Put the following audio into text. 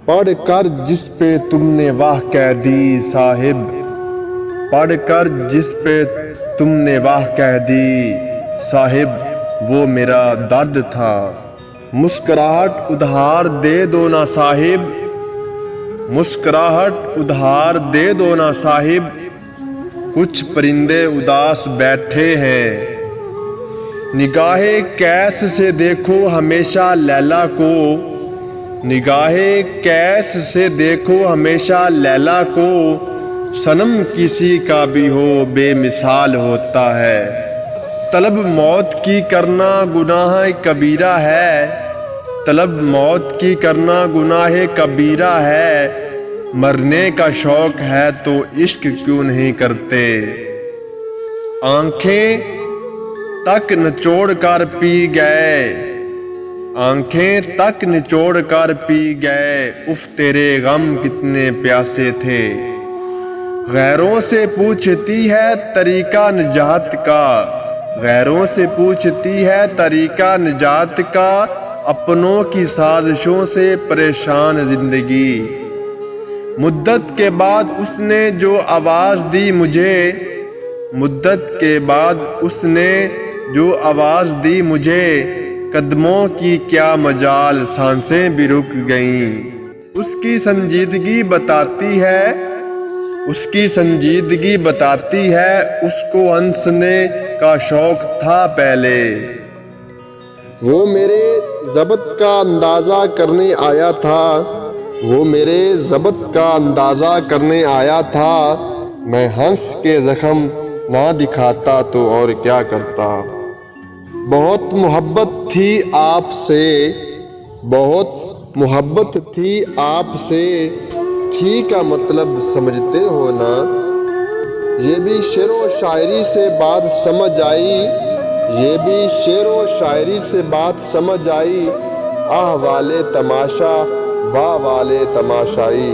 पढ़ कर जिस पे तुमने वाह कह दी साहिब, पढ़ कर जिस पे तुमने वाह कह दी साहिब, वो मेरा दर्द था। मुस्कुराहट उधार दे दो ना साहिब, मुस्कुराहट उधार दे दो ना साहिब, कुछ परिंदे उदास बैठे हैं। निगाहे कैस से देखो हमेशा लैला को, निगाहे कैस से देखो हमेशा लैला को, सनम किसी का भी हो बेमिसाल होता है। तलब मौत की करना गुनाह कबीरा है, तलब मौत की करना गुनाह कबीरा है। मरने का शौक है तो इश्क क्यों नहीं करते। आंखें तक निचोड़ कर पी गए, आंखें तक निचोड़ कर पी गए, उफ तेरे गम कितने प्यासे थे। गैरों से पूछती है तरीका निजात का, गैरों से पूछती है तरीका निजात का, अपनों की साजिशों से परेशान जिंदगी। मुद्दत के बाद उसने जो आवाज़ दी मुझे, मुद्दत के बाद उसने जो आवाज़ दी मुझे, कदमों की क्या मजाल सांसें भी रुक गईं। उसकी संजीदगी बताती है, उसकी संजीदगी बताती है, उसको हंसने का शौक था पहले। वो मेरे ज़ब्त का अंदाज़ा करने आया था, वो मेरे ज़ब्त का अंदाज़ा करने आया था। मैं हंस के ज़ख्म ना दिखाता तो और क्या करता। बहुत मोहब्बत थी आपसे, बहुत मोहब्बत थी आपसे, थी का मतलब समझते हो ना। ये भी शेरो शायरी से बात समझ आई, ये भी शेरो शायरी से बात समझ आई। आह वाले तमाशा वाह वाले तमाशाई।